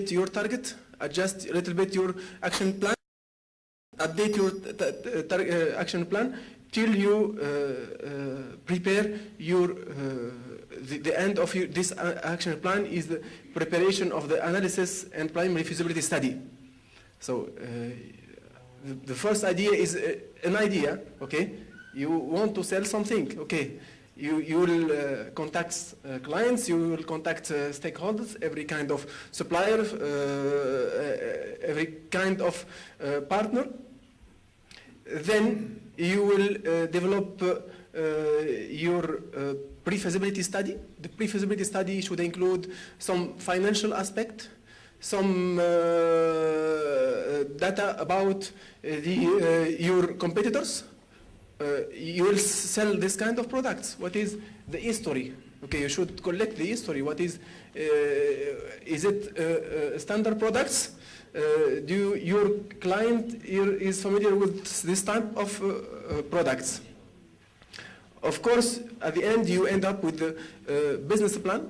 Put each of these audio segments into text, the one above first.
bit your target, adjust a little bit your action plan, update your action plan till you prepare your the end of this action plan is the preparation of the analysis and primary feasibility study. So the first idea is an idea, okay? You want to sell something, okay? You will contact clients, you will contact stakeholders, every kind of supplier, every kind of partner. Then you will develop your pre-feasibility study. The pre-feasibility study should include some financial aspect, some data about your competitors. You will sell this kind of products. What is the history? Okay, you should collect the history. What is it standard products? Do your client is familiar with this type of products? Of course, at the end, you end up with the business plan.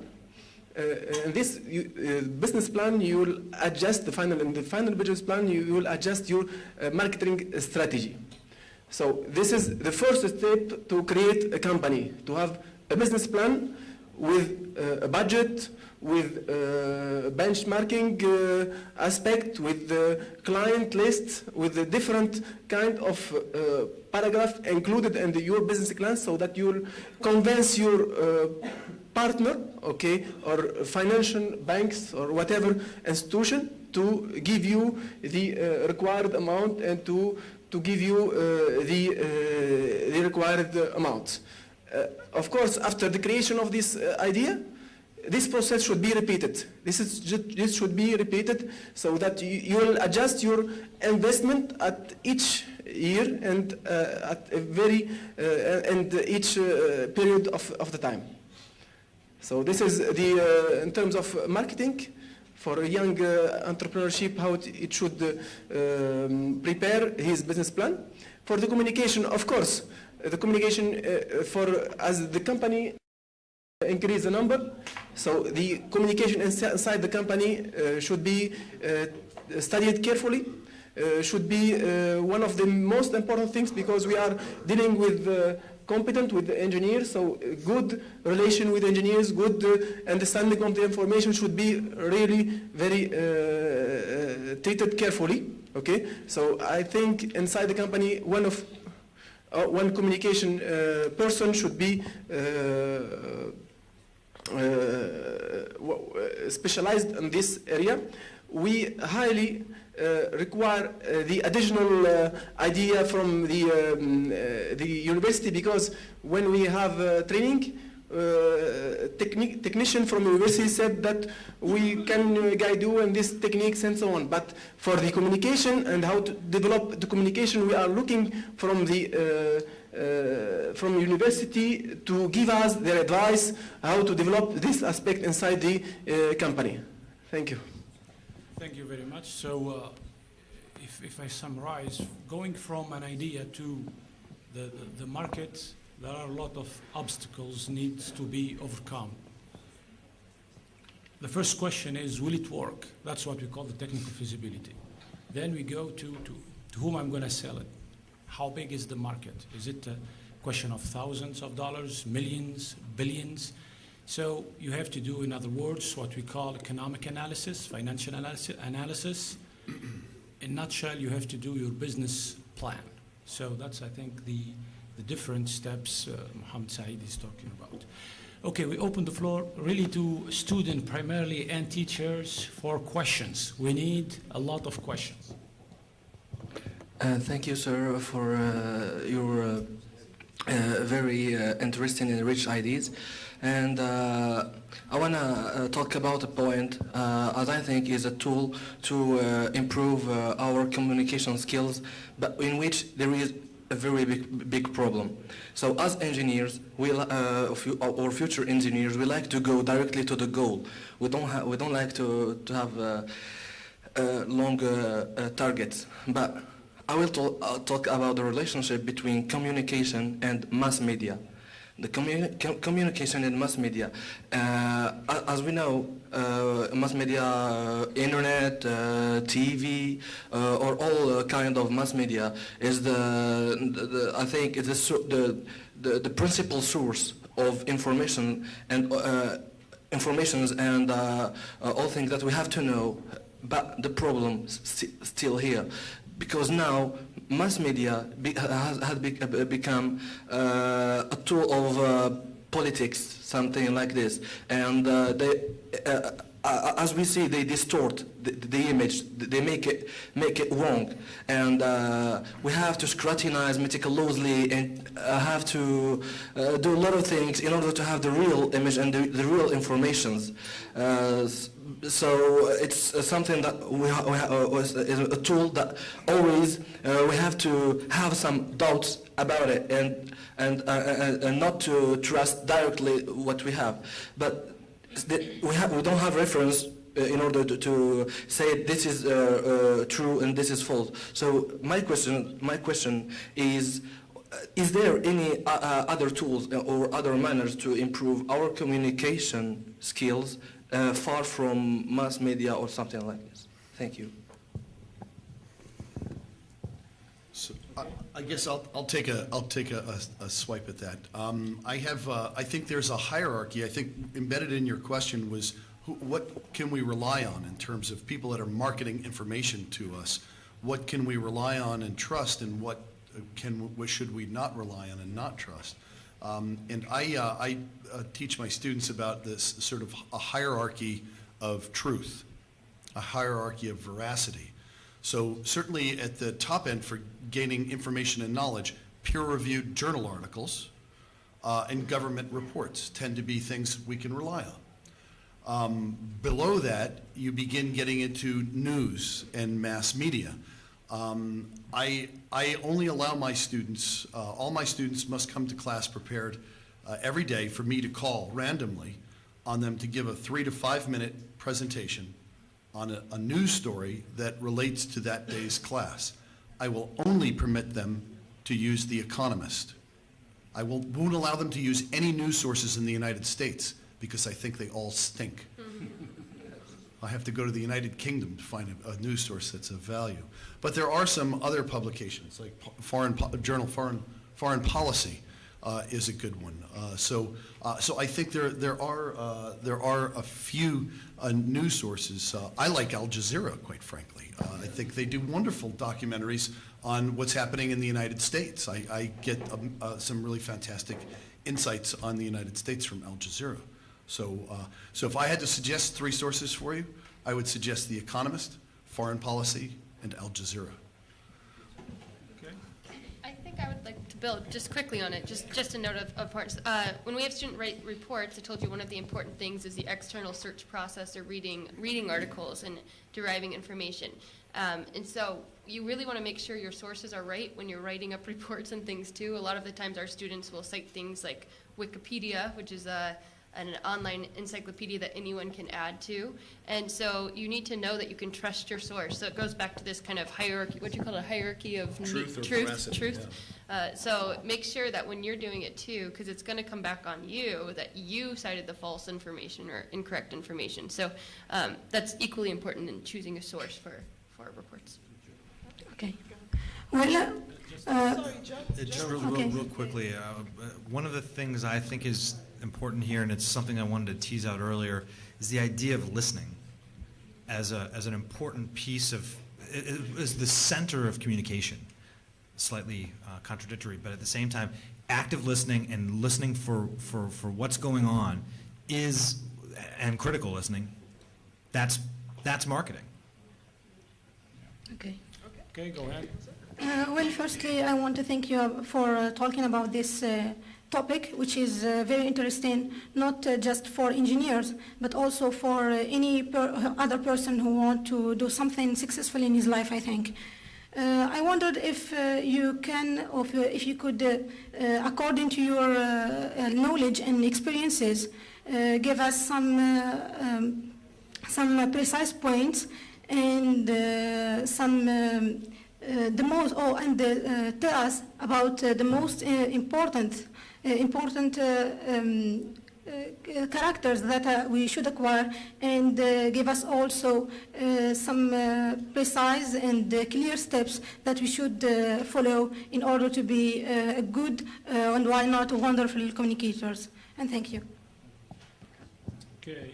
And this business plan, you will adjust in the final business plan, you will adjust your marketing strategy. So this is the first step to create a company, to have a business plan with a budget, with benchmarking aspect, with the client list, with the different kind of paragraph included in your business plan, so that you will convince your partner, okay, or financial banks or whatever institution to give you the required amount and to give you the required amount. Of course, after the creation of this idea, this process should be repeated. This should be repeated so that you will adjust your investment at each year and at a very and each period of the time. So this is the in terms of marketing for a young entrepreneurship, how it should prepare his business plan. For the communication, of course, the communication as the company increase the number, so the communication inside the company should be studied carefully, should be one of the most important things, because we are dealing with competent with the engineers, so good relation with engineers, good understanding of the information should be really very treated carefully. Okay, so I think inside the company, one communication person should be specialized in this area. We highly require the additional idea from the university, because when we have training, technician from university said that we can guide you in these techniques and so on. But for the communication and how to develop the communication, we are looking from the from university to give us their advice how to develop this aspect inside the company. Thank you. Thank you very much. So if I summarize, going from an idea to the market, there are a lot of obstacles needs to be overcome. The first question is, will it work? That's what we call the technical feasibility. Then we go to whom I'm going to sell it. How big is the market? Is it a question of thousands of dollars, millions, billions? So you have to do, in other words, what we call economic analysis, financial analysis. In a nutshell, you have to do your business plan. So that's, I think, the different steps Mohammed Saeed is talking about. Okay, we open the floor really to students primarily and teachers for questions. We need a lot of questions. Thank you, sir, for your very interesting and rich ideas. And I want to talk about a point as I think is a tool to improve our communication skills, but in which there is a very big problem. So as engineers, or future engineers, we like to go directly to the goal. We don't like to have long targets. But I will talk about the relationship between communication and mass media. The communication in mass media. As we know, mass media, internet, internet, TV, or all kind of mass media is I think is the principal source of information and informations and all things that we have to know. But the problem still here, because now mass media has become a tool of politics, something like this, and as we see, they distort the image, they make it wrong, and we have to scrutinize meticulously and have to do a lot of things in order to have the real image and the real informations. So it's something that is a tool that always we have to have some doubts about it and not to trust directly what we have. But we don't have reference in order to say this is true and this is false. So my question is there any other tools or other manners to improve our communication skills far from mass media or something like this? Thank you. So, I guess I'll take a swipe at that. I think there's a hierarchy. I think embedded in your question was what can we rely on in terms of people that are marketing information to us? What can we rely on and trust, and what should we not rely on and not trust? And I teach my students about this sort of a hierarchy of truth, a hierarchy of veracity. So certainly at the top end for gaining information and knowledge, peer-reviewed journal articles and government reports tend to be things we can rely on. Below that, you begin getting into news and mass media. I only allow my students, all my students must come to class prepared every day for me to call randomly on them to give a 3 to 5 minute presentation on a news story that relates to that day's class. I will only permit them to use The Economist. I won't allow them to use any news sources in the United States because I think they all stink. I have to go to the United Kingdom to find a news source that's of value. But there are some other publications, like Foreign Policy is a good one. So I think there are a few news sources. I like Al Jazeera, quite frankly. I think they do wonderful documentaries on what's happening in the United States. I get some really fantastic insights on the United States from Al Jazeera. So if I had to suggest 3 sources for you, I would suggest The Economist, Foreign Policy, and Al Jazeera. Okay. I think I would like to build just quickly on it, just a note of importance. When we have student write reports, I told you one of the important things is the external search process or reading articles and deriving information. And so you really want to make sure your sources are right when you're writing up reports and things too. A lot of the times our students will cite things like Wikipedia, which is an online encyclopedia that anyone can add to. And so you need to know that you can trust your source. So it goes back to this kind of hierarchy, what do you call it, a hierarchy of Truth. Yeah. So make sure that when you're doing it too, because it's going to come back on you, that you cited the false information or incorrect information. So that's equally important in choosing a source for reports. Okay. Well, Just real quickly, one of the things I think is important here, and it's something I wanted to tease out earlier, is the idea of listening as an important piece of, is the center of communication. Slightly contradictory, but at the same time, active listening and listening for what's going on is, and critical listening, that's marketing. okay. Okay, go ahead. Well, firstly, I want to thank you for talking about this topic, which is very interesting, not just for engineers, but also for any other person who wants to do something successful in his life, I think. I wondered if you can, or if you could, according to your knowledge and experiences, give us some precise points and tell us about the most important characters that we should acquire, and give us also some precise and clear steps that we should follow in order to be good and why not wonderful communicators. And thank you. Okay.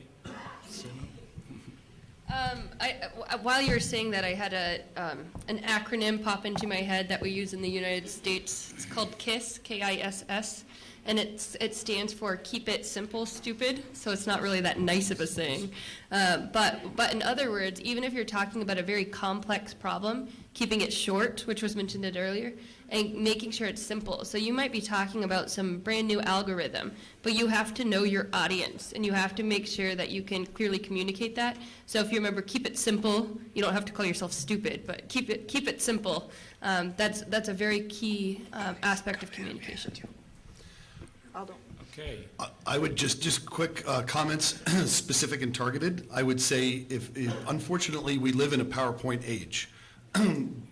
While you were saying that, I had an acronym pop into my head that we use in the United States. It's called KISS, K-I-S-S, and it stands for Keep It Simple, Stupid, so it's not really that nice of a saying. But in other words, even if you're talking about a very complex problem, keeping it short, which was mentioned earlier, and making sure it's simple. So you might be talking about some brand new algorithm, but you have to know your audience, and you have to make sure that you can clearly communicate that. So if you remember, keep it simple. You don't have to call yourself stupid, but keep it simple. That's a very key aspect of communication. Okay. I would just quick comments, specific and targeted. I would say if unfortunately we live in a PowerPoint age,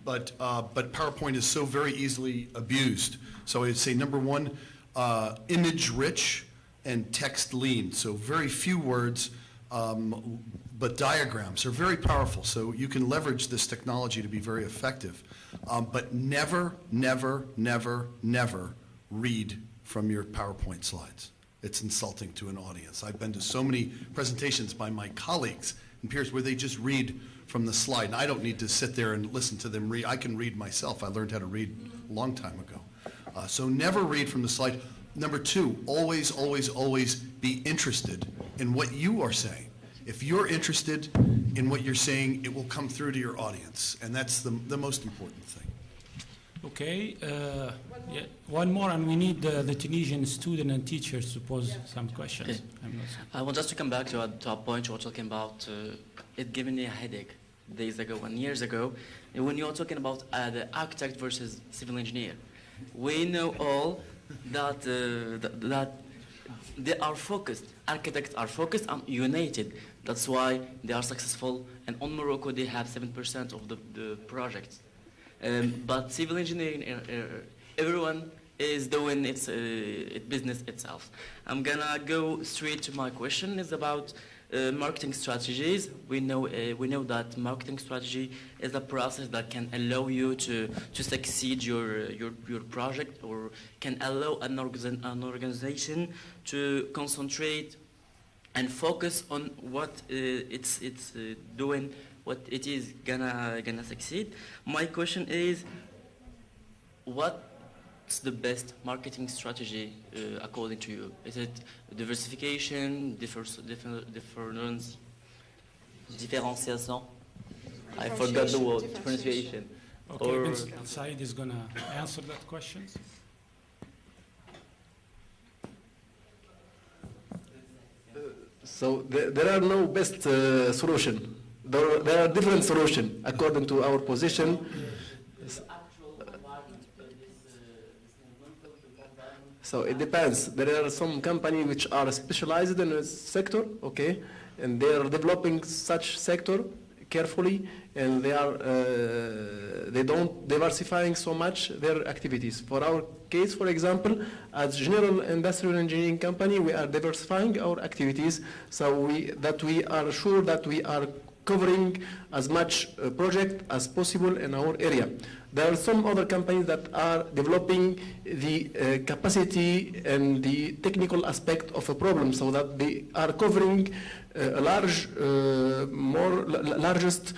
but PowerPoint is so very easily abused. So I'd say number one, image rich and text lean. So very few words, but diagrams are very powerful. So you can leverage this technology to be very effective. But never, never, never, never read from your PowerPoint slides. It's insulting to an audience. I've been to so many presentations by my colleagues and peers where they just read from the slide. And I don't need to sit there and listen to them read. I can read myself. I learned how to read a long time ago. So never read from the slide. Number two, always, always, always be interested in what you are saying. If you're interested in what you're saying, it will come through to your audience. And that's the most important thing. Okay, yeah, one more, and we need the Tunisian student and teachers to pose some questions. Okay. I want just to come back to a point you were talking about, it giving me a headache days ago and years ago, when you were talking about the architect versus civil engineer. We know all that, that they are focused, architects are focused and united. That's why they are successful, and on Morocco they have 7% of the projects. But civil engineering, everyone is doing its business itself. I'm gonna go straight to my question. It's about marketing strategies. We know that marketing strategy is a process that can allow you to succeed your project, or can allow an organization to concentrate and focus on what it's doing, what it is gonna succeed. My question is, what's the best marketing strategy according to you? Is it diversification, differentiation? I forgot the word. Differentiation. Okay, Or Bin Said is going to answer that question. So there are no best solution. There are different solutions according to our position. So it depends. There are some companies which are specialized in a sector, okay, and they are developing such sector carefully, and they don't diversifying so much their activities. For our case, for example, as general industrial engineering company, we are diversifying our activities, so we are sure that we are covering as much project as possible in our area. There are some other companies that are developing the capacity and the technical aspect of a problem, so that they are covering a largest